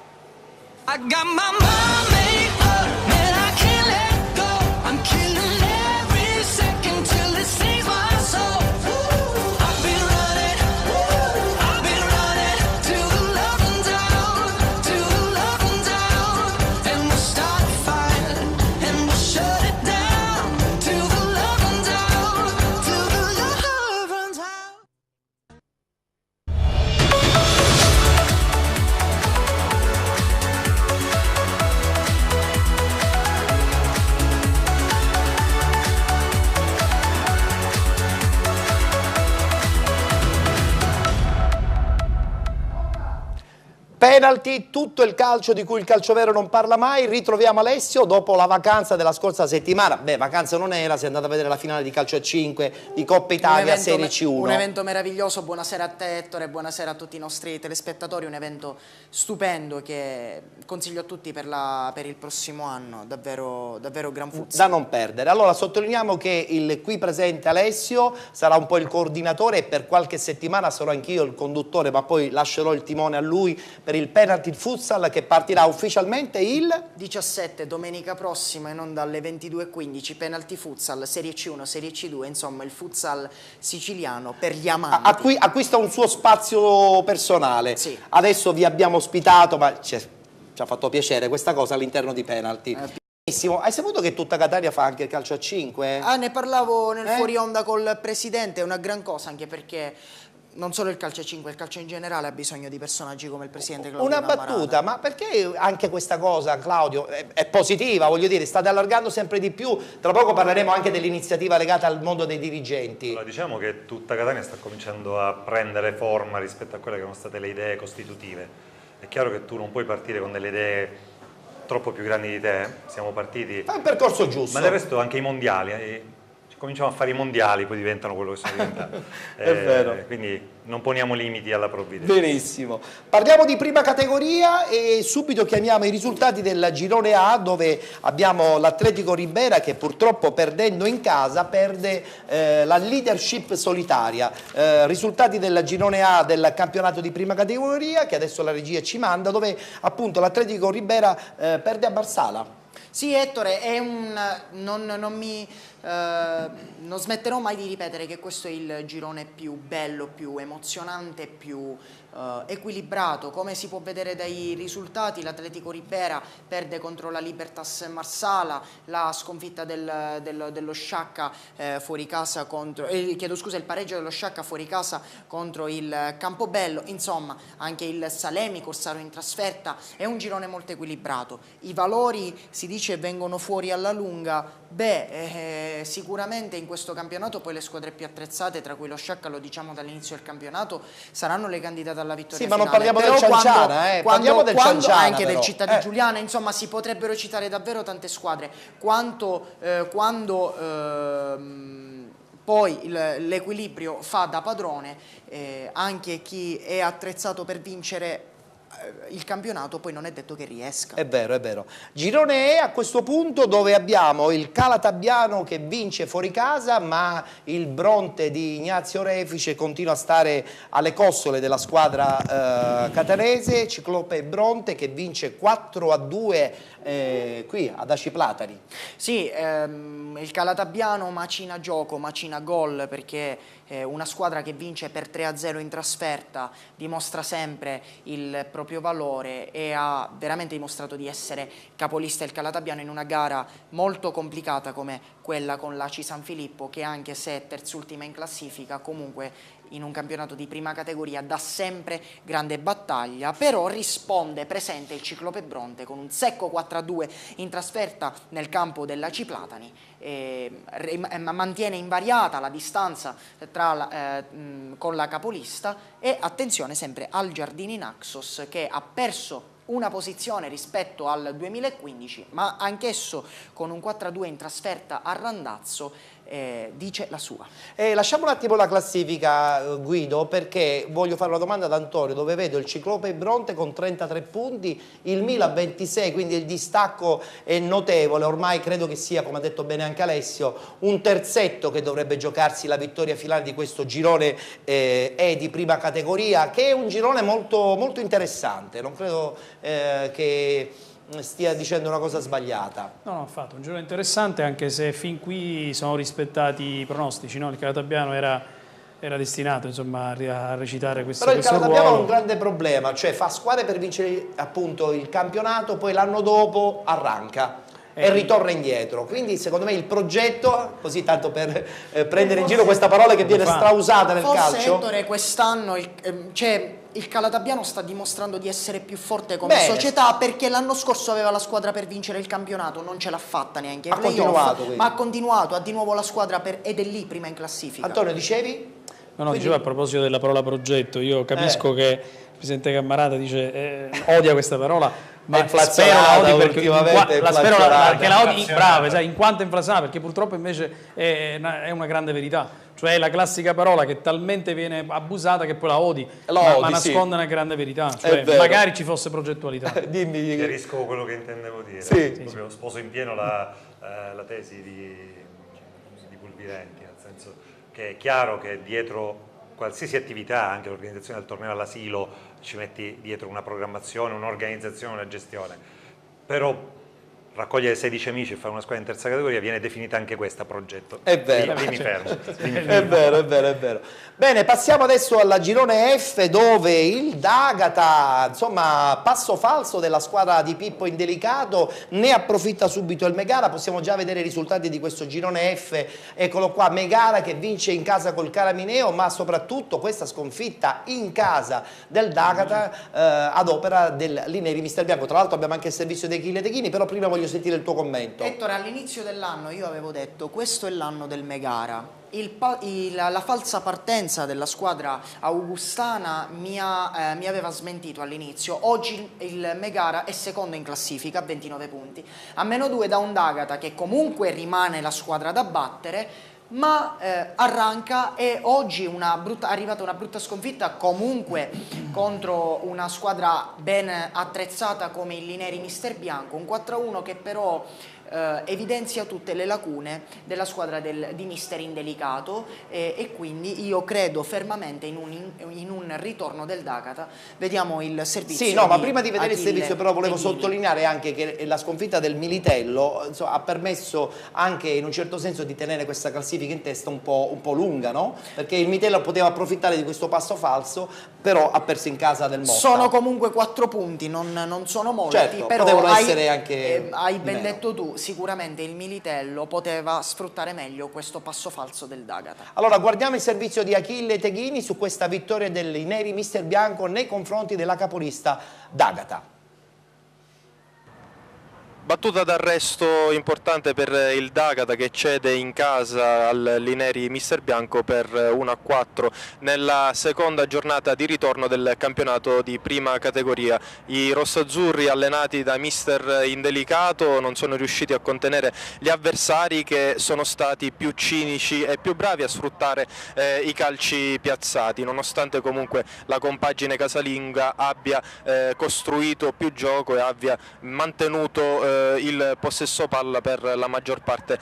Penalty, tutto il calcio di cui il calciovero non parla mai. Ritroviamo Alessio dopo la vacanza della scorsa settimana. Vacanza non era, si è andata a vedere la finale di calcio a 5 di Coppa Italia Serie C1. Un evento meraviglioso, buonasera a te Ettore, buonasera a tutti i nostri telespettatori, un evento stupendo che consiglio a tutti per il prossimo anno, davvero gran futsal. Da non perdere. Allora sottolineiamo che il qui presente Alessio sarà un po' il coordinatore e per qualche settimana sarò anch'io il conduttore, ma poi lascerò il timone a lui per il penalty futsal che partirà ufficialmente il 17 domenica prossima e non dalle 22:15, penalty futsal, Serie C1, Serie C2, insomma il futsal siciliano per gli amanti. Acquista un suo spazio personale. Sì. Adesso vi abbiamo ospitato, ma ci ha fatto piacere questa cosa all'interno di penalty. Benissimo. Hai saputo che tutta Catania fa anche il calcio a 5? Ah, ne parlavo nel fuori onda col presidente, è una gran cosa, anche perché non solo il calcio a 5, il calcio in generale ha bisogno di personaggi come il presidente Claudio Una Cammarata. battuta, ma perché anche questa cosa, Claudio, è positiva, voglio dire, state allargando sempre di più, tra poco parleremo anche dell'iniziativa legata al mondo dei dirigenti. Allora, diciamo che tutta Catania sta cominciando a prendere forma rispetto a quelle che sono state le idee costitutive. È chiaro che tu non puoi partire con delle idee troppo più grandi di te, siamo partiti... È un percorso giusto. Ma del resto anche i mondiali, cominciamo a fare i mondiali, poi diventano quello che sono diventati. È vero. Quindi non poniamo limiti alla provvidenza. Benissimo. Parliamo di prima categoria e subito chiamiamo i risultati del girone A, dove abbiamo l'Atletico Ribera che purtroppo perdendo in casa perde la leadership solitaria. Risultati del girone A del campionato di prima categoria che adesso la regia ci manda, dove appunto l'Atletico Ribera perde a Marsala. Sì, Ettore, è non smetterò mai di ripetere che questo è il girone più bello, più emozionante, più equilibrato. Come si può vedere dai risultati, l'Atletico Ribera perde contro la Libertas Marsala, la sconfitta dello Sciacca fuori casa contro, chiedo scusa, il pareggio dello Sciacca fuori casa contro il Campobello, insomma anche il Salemi, Corsaro in trasferta. È un girone molto equilibrato. I valori, si dice, vengono fuori alla lunga. Sicuramente in questo campionato poi le squadre più attrezzate, tra cui lo Sciacca, lo diciamo dall'inizio del campionato, saranno le candidate alla vittoria finale. Sì, ma non parliamo del Cianciana, parliamo del Cianciana, anche però. del Città di Giuliana, insomma si potrebbero citare davvero tante squadre. Poi l'equilibrio fa da padrone, anche chi è attrezzato per vincere il campionato poi non è detto che riesca. È vero, è vero. Girone E a questo punto, dove abbiamo il Calatabbiano che vince fuori casa, ma il Bronte di Ignazio Refice continua a stare alle costole della squadra catanese. Ciclope e Bronte che vince 4-2 qui ad Aci Platani. Sì, il Calatabbiano macina gioco, macina gol, perché una squadra che vince per 3-0 in trasferta dimostra sempre il proprio valore e ha veramente dimostrato di essere capolista il Calatabbiano in una gara molto complicata come quella con l'Aci San Filippo, che anche se è terzultima in classifica, comunque in un campionato di prima categoria dà sempre grande battaglia, però risponde presente il Ciclope Bronte con un secco 4-2 in trasferta nel campo dell'Aci Platani. Mantiene invariata la distanza con la capolista e attenzione sempre al Giardini Naxos, che ha perso una posizione rispetto al 2015, ma anch'esso con un 4-2 in trasferta a Randazzo dice la sua. Lasciamo un attimo la classifica, Guido, perché voglio fare una domanda ad Antonio, dove vedo il Ciclope Bronte con 33 punti, il Milan 26, quindi il distacco è notevole. Ormai credo che sia, come ha detto bene anche Alessio, un terzetto che dovrebbe giocarsi la vittoria finale di questo girone E di prima categoria, che è un girone molto, molto interessante. Non credo che stia dicendo una cosa sbagliata. No, no, affatto, un girone interessante, anche se fin qui sono rispettati i pronostici, no? Il Calatabbiano era destinato, insomma, a recitare questo ruolo. Però il Calatabbiano ha un grande problema, cioè fa squadre per vincere appunto il campionato, poi l'anno dopo arranca e ritorna indietro. Quindi secondo me il progetto, così tanto per prendere in giro questa parola che viene strausata nel calcio. Forse, Ettore, quest'anno il Calatabbiano sta dimostrando di essere più forte come società, perché l'anno scorso aveva la squadra per vincere il campionato, non ce l'ha fatta neanche ai playoff, ma ha continuato, ha di nuovo la squadra ed è lì prima in classifica. Antonio, dicevi? No, dicevo a proposito della parola progetto, io capisco che il presidente Cammarata dice odia questa parola, ma spero la odi perché la odi brava, sai, in quanto inflazionata, perché purtroppo invece è una grande verità. Cioè la classica parola che talmente viene abusata che poi la odi, ma nasconde una grande verità. Cioè, magari ci fosse progettualità. Dimmi. Chiarisco quello che intendevo dire. Proprio sposo in pieno la tesi di Pulvirenti, nel senso che è chiaro che dietro qualsiasi attività, anche l'organizzazione del torneo all'asilo, ci metti dietro una programmazione, un'organizzazione, una gestione, però raccogliere 16 amici e fare una squadra in terza categoria viene definita anche questa progetto. È vero. Lì mi fermo. È vero, è vero, è vero. Bene, passiamo adesso alla girone F, dove il D'Agata, insomma, passo falso della squadra di Pippo Indelicato, ne approfitta subito il Megara. Possiamo già vedere i risultati di questo girone F. Eccolo qua, Megara che vince in casa col Caramineo, ma soprattutto questa sconfitta in casa del D'Agata ad opera del Lineri Mister Bianco. Tra l'altro abbiamo anche il servizio dei Achille Techini, però prima voglio sentire il tuo commento. Ettore, all'inizio dell'anno io avevo detto questo è l'anno del Megara. La falsa partenza della squadra augustana mi aveva smentito all'inizio. Oggi il Megara è secondo in classifica a 29 punti, a -2 da un D'Agata che comunque rimane la squadra da battere, ma arranca, e oggi è arrivata una brutta sconfitta comunque contro una squadra ben attrezzata come il Lineri Mister Bianco, un 4-1 che però evidenzia tutte le lacune della squadra di Mister Indelicato, e quindi io credo fermamente in un ritorno del D'Agata. Vediamo il servizio. Sì, no, ma prima di vedere il servizio però volevo sottolineare anche che la sconfitta del Militello, insomma, ha permesso anche in un certo senso di tenere questa classifica in testa un po' lunga, no? Perché il Militello poteva approfittare di questo passo falso, però ha perso in casa del Motta. Sono comunque 4 punti, non sono molti, certo, però potevano essere anche hai ben detto tu, sicuramente il Militello poteva sfruttare meglio questo passo falso del D'Agata. Allora guardiamo il servizio di Achille Techini su questa vittoria dei Neri Mister Bianco nei confronti della capolista D'Agata. Battuta d'arresto importante per il D'Agata che cede in casa al Lineri Mister Bianco per 1-4 nella seconda giornata di ritorno del campionato di prima categoria. I rossazzurri, allenati da Mister Indelicato, non sono riusciti a contenere gli avversari, che sono stati più cinici e più bravi a sfruttare i calci piazzati, nonostante comunque la compagine casalinga abbia costruito più gioco e abbia mantenuto il possesso palla per la maggior parte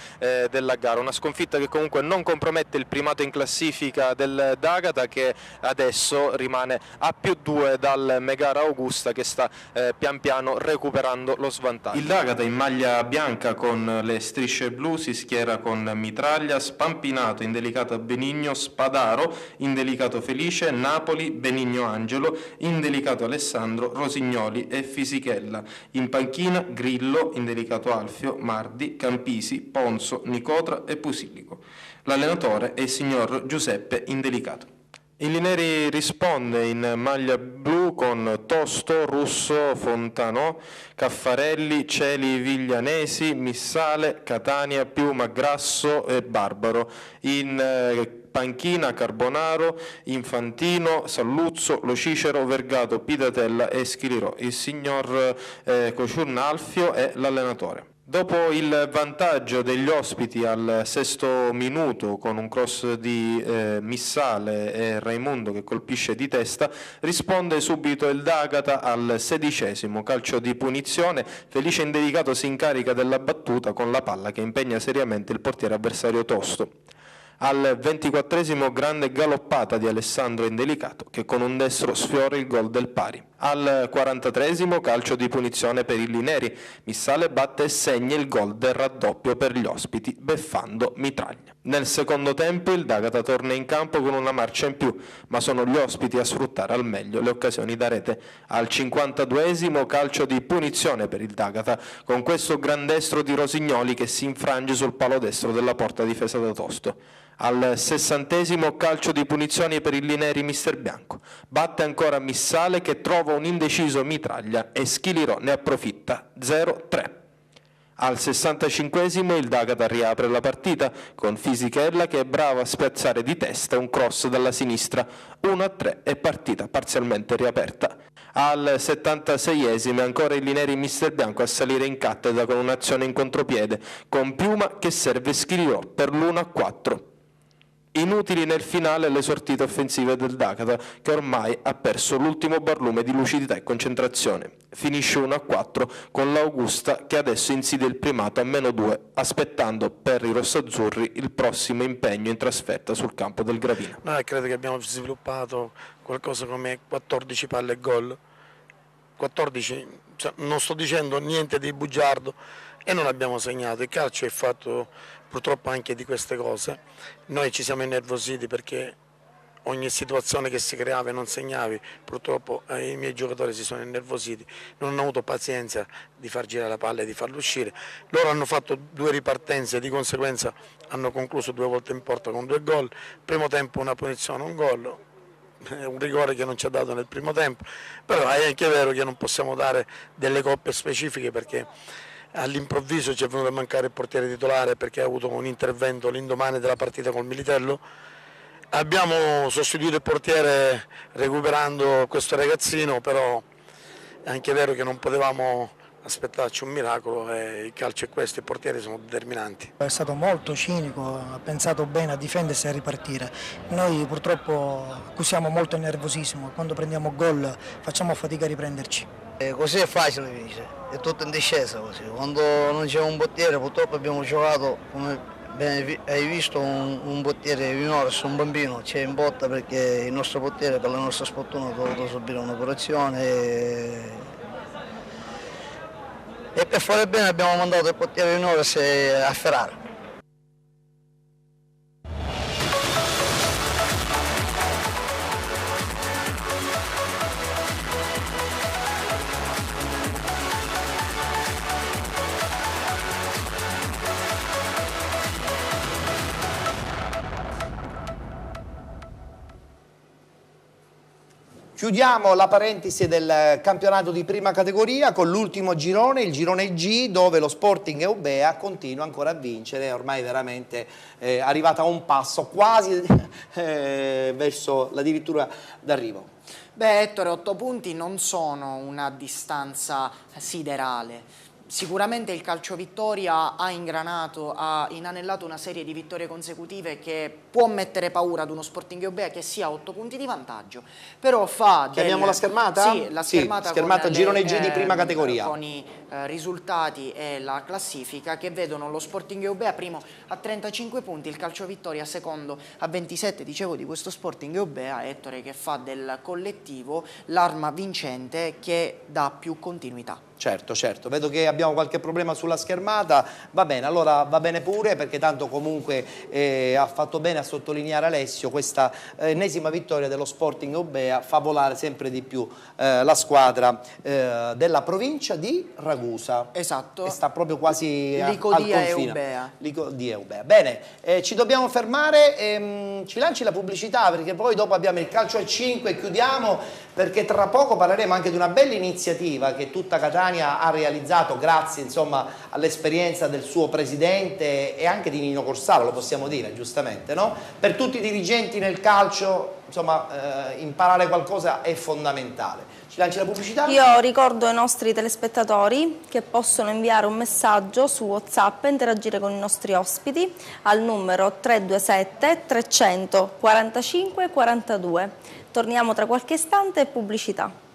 della gara. Una sconfitta che comunque non compromette il primato in classifica del D'Agata, che adesso rimane a +2 dal Megara Augusta, che sta pian piano recuperando lo svantaggio. Il D'Agata in maglia bianca con le strisce blu si schiera con Mitraglia, Spampinato, Indelicato Benigno, Spadaro, Indelicato Felice, Napoli, Benigno Angelo, Indelicato Alessandro, Rosignoli e Fisichella. In panchina Grillo, Indelicato Alfio, Mardi, Campisi, Ponzo, Nicotra e Pusilico. L'allenatore è il signor Giuseppe Indelicato. Il Lineri risponde in maglia blu con Tosto, Russo, Fontanò, Caffarelli, Celi Viglianesi, Missale, Catania, Piuma, Grasso e Barbaro. In panchina Carbonaro, Infantino, Salluzzo, Lo Cicero, Vergato, Pidatella e Schilirò. Il signor Cociurnalfio è l'allenatore. Dopo il vantaggio degli ospiti al 6° minuto con un cross di Missale e Raimundo che colpisce di testa, risponde subito il D'Agata al 16° calcio di punizione. Felice Indelicato si incarica della battuta con la palla che impegna seriamente il portiere avversario Tosto. Al 24° grande galoppata di Alessandro Indelicato che con un destro sfiora il gol del pari. Al 43° calcio di punizione per i Lineri, Missale batte e segna il gol del raddoppio per gli ospiti beffando Mitraglia. Nel secondo tempo il D'Agata torna in campo con una marcia in più, ma sono gli ospiti a sfruttare al meglio le occasioni da rete. Al 52° calcio di punizione per il D'Agata, con questo gran destro di Rosignoli che si infrange sul palo destro della porta difesa da Tosto. Al 60° calcio di punizione per il Lineri Mister Bianco. Batte ancora Missale che trova un indeciso Mitraglia e Schilirò ne approfitta 0-3. Al 65° il D'Agata riapre la partita con Fisichella che è bravo a spiazzare di testa un cross dalla sinistra. 1-3 e partita parzialmente riaperta. Al 76° ancora il Lineri Mister Bianco a salire in cattedra con un'azione in contropiede con Piuma che serve Schilirò per l'1-4. Inutili nel finale le sortite offensive del Dakata, che ormai ha perso l'ultimo barlume di lucidità e concentrazione. Finisce 1-4 con l'Augusta, che adesso insidia il primato a -2, aspettando per i rossazzurri il prossimo impegno in trasferta sul campo del Gravina. Noi credo che abbiamo sviluppato qualcosa come 14 palle e gol. 14, cioè, non sto dicendo niente di bugiardo, e non abbiamo segnato. Il calcio è fatto purtroppo anche di queste cose. Noi ci siamo innervositi perché ogni situazione che si creava e non segnavi, purtroppo i miei giocatori si sono innervositi, non hanno avuto pazienza di far girare la palla e di farla uscire. Loro hanno fatto 2 ripartenze e di conseguenza hanno concluso 2 volte in porta con 2 gol. Primo tempo una punizione, un gol, un rigore che non ci ha dato nel primo tempo, però è anche vero che non possiamo dare delle coppe specifiche perché all'improvviso ci è venuto a mancare il portiere titolare perché ha avuto un intervento l'indomani della partita col Militello. Abbiamo sostituito il portiere recuperando questo ragazzino, però è anche vero che non potevamo aspettarci un miracolo e il calcio è questo, i portieri sono determinanti. È stato molto cinico, ha pensato bene a difendersi e a ripartire. Noi purtroppo accusiamo molto il nervosismo, quando prendiamo gol facciamo fatica a riprenderci. Così è facile, dice, è tutto in discesa così. Quando non c'è un portiere purtroppo abbiamo giocato, come bene hai visto, un portiere minore, un bambino, c'è in botta perché il nostro portiere per la nostra sfortuna ha dovuto subire un'operazione e per fare bene abbiamo mandato il portiere minore a Ferrara. Chiudiamo la parentesi del campionato di prima categoria con l'ultimo girone, il girone G, dove lo Sporting Eubea continua ancora a vincere, ormai veramente arrivata a un passo quasi verso addirittura d'arrivo. Beh, Ettore, 8 punti non sono una distanza siderale. Sicuramente il Calcio Vittoria ha ingranato, ha inanellato una serie di vittorie consecutive che può mettere paura ad uno Sporting Eubea che sia a 8 punti di vantaggio, però fa... Chiamiamo la schermata? Sì, la schermata, sì, schermata girone G di prima categoria. Con i risultati e la classifica che vedono lo Sporting Eubea primo a 35 punti, il Calcio Vittoria secondo a 27, dicevo di questo Sporting Eubea, Ettore, che fa del collettivo l'arma vincente che dà più continuità. Certo, certo, vedo che abbiamo qualche problema sulla schermata, va bene, allora va bene pure perché tanto comunque ha fatto bene a sottolineare Alessio questa ennesima vittoria dello Sporting Eubea fa volare sempre di più la squadra della provincia di Ragusa. Esatto. E sta proprio quasi al Licodia confine. Eubea. Licodia Eubea. Bene, ci dobbiamo fermare, ci lanci la pubblicità perché poi dopo abbiamo il calcio a 5 e chiudiamo perché tra poco parleremo anche di una bella iniziativa che tutta Catania ha realizzato grazie insomma all'esperienza del suo presidente e anche di Nino Corsaro, lo possiamo dire giustamente, no? Per tutti i dirigenti nel calcio insomma imparare qualcosa è fondamentale. Ci lanci la pubblicità? Io ricordo ai nostri telespettatori che possono inviare un messaggio su WhatsApp e interagire con i nostri ospiti al numero 327 300 45 42. Torniamo tra qualche istante e pubblicità.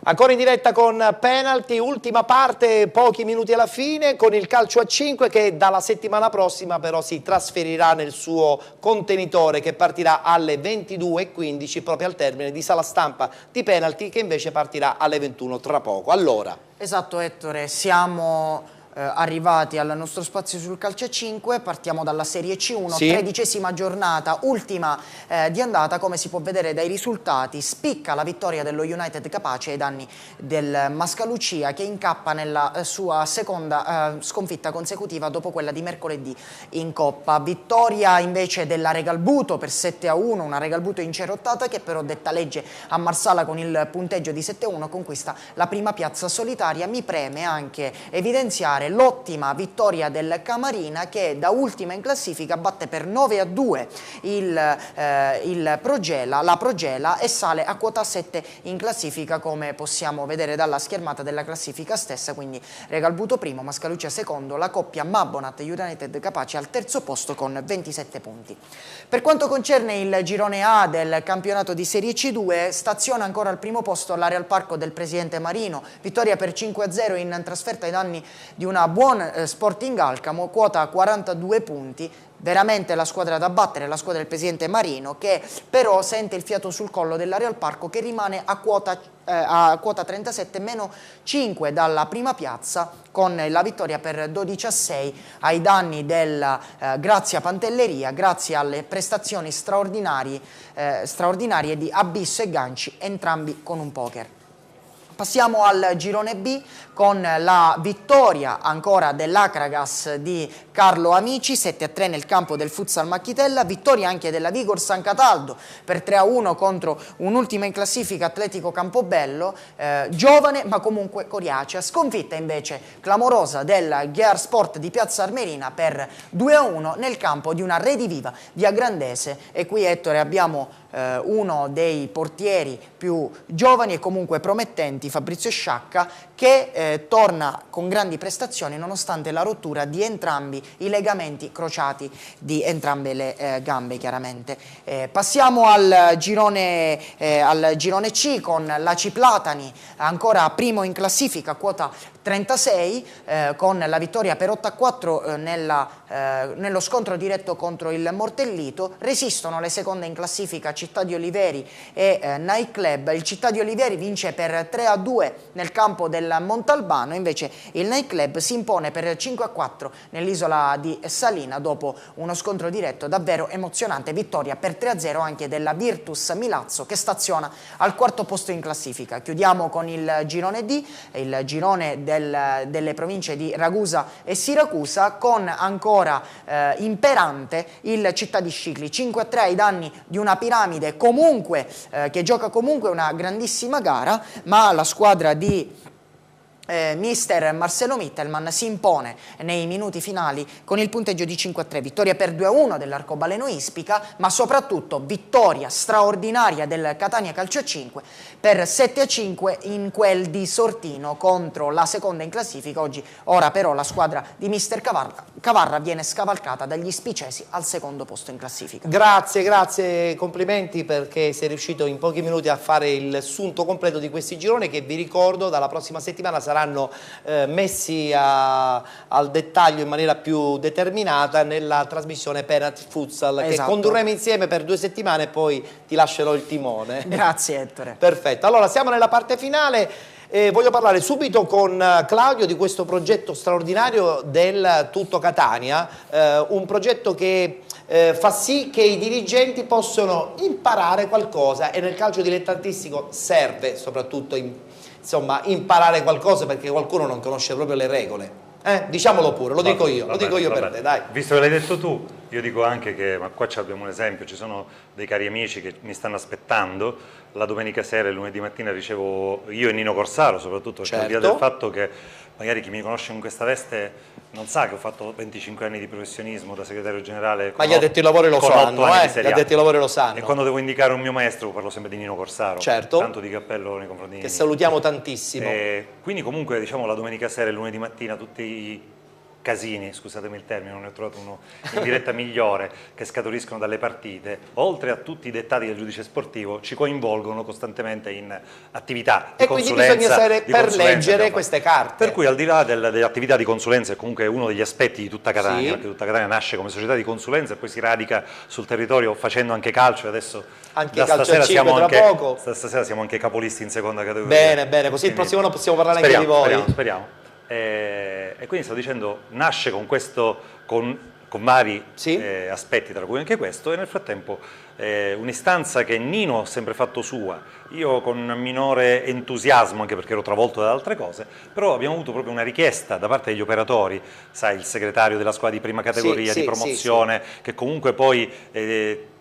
Ancora in diretta con Penalty, ultima parte, pochi minuti alla fine, con il calcio a 5 che dalla settimana prossima però si trasferirà nel suo contenitore che partirà alle 22:15 proprio al termine di sala stampa di Penalty che invece partirà alle 21 tra poco. Allora. Esatto Ettore, siamo arrivati al nostro spazio sul calcio a 5, partiamo dalla Serie C1, sì. 13ª giornata, ultima di andata, come si può vedere dai risultati, spicca la vittoria dello United Capaci ai danni del Mascalucia, che incappa nella sua seconda sconfitta consecutiva dopo quella di mercoledì in Coppa. Vittoria invece della Regalbuto per 7-1, una Regalbuto incerottata che però detta legge a Marsala con il punteggio di 7-1, conquista la prima piazza solitaria. Mi preme anche evidenziare l'ottima vittoria del Camarina, che da ultima in classifica batte per 9-2 la Progela e sale a quota 7 in classifica, come possiamo vedere dalla schermata della classifica stessa. Quindi Regalbuto primo, Mascalucia secondo, la coppia Mabonat United Capaci al terzo posto con 27 punti. Per quanto concerne il girone A del campionato di Serie C2, staziona ancora al primo posto la Real Parco del presidente Marino, vittoria per 5-0 in trasferta ai danni di una buon Sporting Alcamo, quota 42 punti, veramente la squadra da battere, la squadra del presidente Marino, che però sente il fiato sul collo della Real Parco, che rimane a quota 37, meno 5 dalla prima piazza, con la vittoria per 12-6 ai danni della Grazia Pantelleria, grazie alle prestazioni straordinarie di Abisso e Ganci, entrambi con un poker. Passiamo al girone B con la vittoria ancora dell'Acragas di Carlo Amici, 7-3 nel campo del Futsal Macchitella, vittoria anche della Vigor San Cataldo per 3-1 contro un'ultima in classifica Atletico Campobello, giovane ma comunque coriacea. Sconfitta invece clamorosa del Ghear Sport di Piazza Armerina per 2-1 nel campo di una Rediviva di Agrandese, e qui Ettore abbiamo uno dei portieri più giovani e comunque promettenti, Fabrizio Sciacca, che torna con grandi prestazioni nonostante la rottura di entrambi i legamenti crociati di entrambe le gambe, chiaramente. Passiamo al girone C con l'Aci Platani, ancora primo in classifica, quota 36, con la vittoria per 8-4 nello scontro diretto contro il Mortellito. Resistono le seconde in classifica Città di Oliveri e Night Club. Il Città di Oliveri vince per 3-2 nel campo del Montalbano, invece il Night Club si impone per 5-4 nell'isola di Salina dopo uno scontro diretto davvero emozionante. Vittoria per 3-0 anche della Virtus Milazzo, che staziona al quarto posto in classifica. Chiudiamo con il girone D, il girone delle province di Ragusa e Siracusa, con ancora imperante il Città di Scicli, 5-3 ai danni di una Piramide comunque che gioca comunque una grandissima gara, ma la squadra di mister Marcelo Mittelman si impone nei minuti finali con il punteggio di 5-3, vittoria per 2-1 dell'Arcobaleno Ispica, ma soprattutto vittoria straordinaria del Catania Calcio 5 per 7-5 in quel di Sortino contro la seconda in classifica. Ora però la squadra di mister Cavarra viene scavalcata dagli ispicesi al secondo posto in classifica. Grazie, complimenti, perché sei riuscito in pochi minuti a fare il sunto completo di questi gironi, che vi ricordo dalla prossima settimana saranno messi al dettaglio in maniera più determinata nella trasmissione Penalty Futsal, che condurremo insieme per 2 settimane e poi ti lascerò il timone. Grazie Ettore. Perfetto, allora siamo nella parte finale. Voglio parlare subito con Claudio di questo progetto straordinario del Tutto Catania, un progetto che fa sì che i dirigenti possano imparare qualcosa, e nel calcio dilettantistico serve soprattutto imparare qualcosa, perché qualcuno non conosce proprio le regole. Diciamolo pure, lo dico io per te, dai. Visto che l'hai detto tu, io dico anche che, ma qua abbiamo un esempio, ci sono dei cari amici che mi stanno aspettando. La domenica sera e lunedì mattina ricevo io e Nino Corsaro, soprattutto, perché al di là del fatto che magari chi mi conosce in questa veste non sa che ho fatto 25 anni di professionismo da segretario generale. Ma gli addetti ai lavori lo sanno, gli addetti ai lavori lo sanno. E quando devo indicare un mio maestro parlo sempre di Nino Corsaro. Certo. Tanto di cappello nei confronti di Nino. Che salutiamo tantissimo. Quindi comunque diciamo la domenica sera e lunedì mattina tutti i casini, scusatemi il termine, non ne ho trovato uno in diretta migliore, che scaturiscono dalle partite, oltre a tutti i dettati del giudice sportivo, ci coinvolgono costantemente in attività di consulenza. E quindi bisogna stare per leggere queste carte. Per cui al di là delle attività di consulenza, è comunque uno degli aspetti di Tutta Catania, perché Tutta Catania nasce come società di consulenza e poi si radica sul territorio facendo anche calcio, e adesso anche calcio a 5 tra poco. Stasera siamo anche capolisti in seconda categoria. Bene, così il prossimo anno possiamo parlare anche di voi. Speriamo. E quindi stavo dicendo, nasce con questo, con vari aspetti, tra cui anche questo, e nel frattempo un'istanza che Nino ha sempre fatto sua, io con minore entusiasmo, anche perché ero travolto da altre cose, però abbiamo avuto proprio una richiesta da parte degli operatori, sai, il segretario della squadra di prima categoria, di promozione, che comunque poi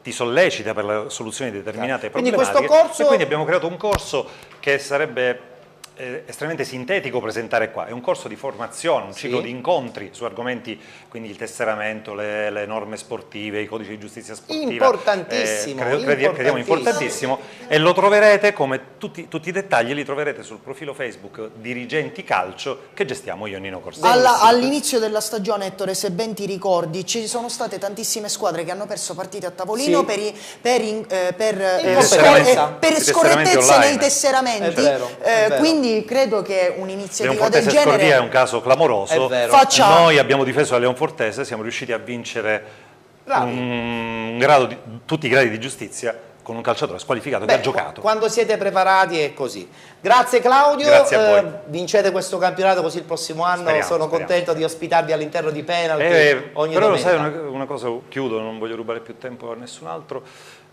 ti sollecita per la soluzione di determinate problematiche, quindi questo corso... e quindi abbiamo creato un corso che sarebbe estremamente sintetico presentare qua. È un corso di formazione, un ciclo di incontri su argomenti, quindi il tesseramento, le norme sportive, i codici di giustizia sportiva. Importantissimo, crediamo importantissimo, e lo troverete, come tutti i dettagli li troverete sul profilo Facebook Dirigenti Calcio, che gestiamo io e Nino Corsini. All'inizio della stagione, Ettore, se ben ti ricordi, ci sono state tantissime squadre che hanno perso partite a tavolino per scorrettezze nei tesseramenti. Quindi credo che un'iniziativa del genere... Scordia è un caso clamoroso. Noi abbiamo difeso a Leonfortese, siamo riusciti a vincere tutti i gradi di giustizia con un calciatore squalificato che ha giocato. Quando siete preparati è così. Grazie Claudio, grazie a voi. Vincete questo campionato, così il prossimo anno sono contento di ospitarvi all'interno di Penalty ogni però domenica. Sai una cosa, chiudo, non voglio rubare più tempo a nessun altro.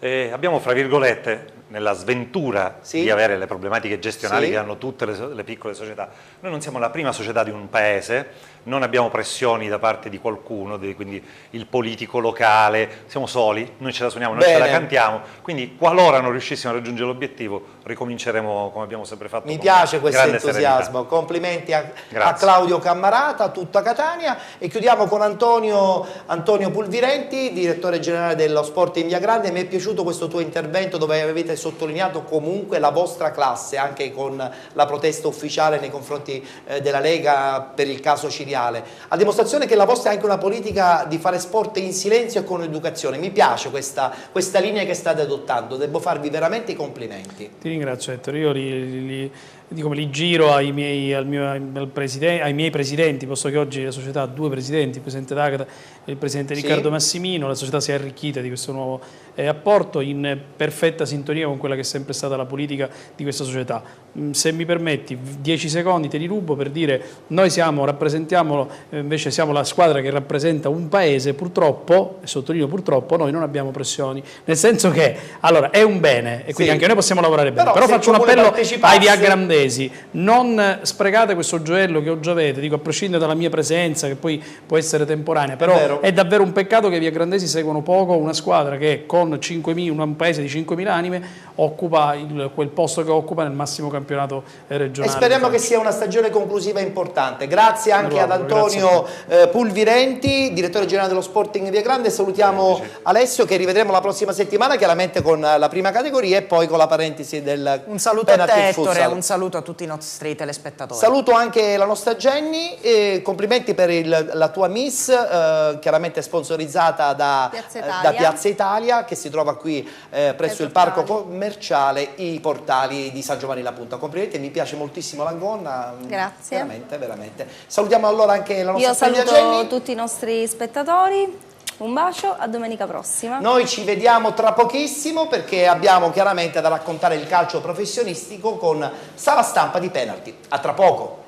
Abbiamo, fra virgolette, nella sventura di avere le problematiche gestionali che hanno tutte le piccole società, noi non siamo la prima società di un paese, non abbiamo pressioni da parte di qualcuno, quindi il politico locale, siamo soli, noi ce la suoniamo, noi ce la cantiamo, quindi qualora non riuscissimo a raggiungere l'obiettivo ricominceremo come abbiamo sempre fatto. Mi piace questo entusiasmo, complimenti a Claudio Cammarata, a tutta Catania, e chiudiamo con Antonio Pulvirenti, direttore generale dello Sport in Via Grande. Mi è piaciuto questo tuo intervento dove avete sottolineato comunque la vostra classe, anche con la protesta ufficiale nei confronti della Lega per il caso Ciriale, a dimostrazione che la vostra è anche una politica di fare sport in silenzio e con educazione. Mi piace questa linea che state adottando, devo farvi veramente i complimenti. Ti ringrazio Ettore, io li giro ai miei presidenti, posto che oggi la società ha due presidenti, il presidente D'Agata e il presidente Riccardo Massimino. La società si è arricchita di questo nuovo apporto, in perfetta sintonia con quella che è sempre stata la politica di questa società. Se mi permetti 10 secondi te li rubo per dire: noi rappresentiamo invece siamo la squadra che rappresenta un paese. Purtroppo, e sottolineo purtroppo, noi non abbiamo pressioni, nel senso che allora è un bene e quindi anche noi possiamo lavorare bene, però faccio un appello ai viagrandesi: non sprecate questo gioiello che oggi avete, dico a prescindere dalla mia presenza che poi può essere temporanea, però è davvero un peccato che i viagrandesi seguono poco una squadra che con un paese di 5.000 anime occupa quel posto che occupa nel massimo campionato regionale. E speriamo che sia una stagione conclusiva importante. Grazie anche ad Antonio Pulvirenti, direttore generale dello Sporting Via Grande. Salutiamo Alessio, che rivedremo la prossima settimana, chiaramente con la prima categoria e poi con la parentesi del un saluto a te, Ettore, un saluto a tutti i nostri telespettatori. Saluto anche la nostra Jenny, e complimenti per la tua Miss, chiaramente sponsorizzata da Piazza Italia, che si trova qui presso il parco commerciale I Portali di San Giovanni La Punta. Complimenti, mi piace moltissimo la gonna. Grazie. Veramente. Salutiamo allora anche la nostra Jenny. Io saluto tutti i nostri spettatori. Un bacio, a domenica prossima. Noi ci vediamo tra pochissimo, perché abbiamo chiaramente da raccontare il calcio professionistico con Sala Stampa di Penalty. A tra poco.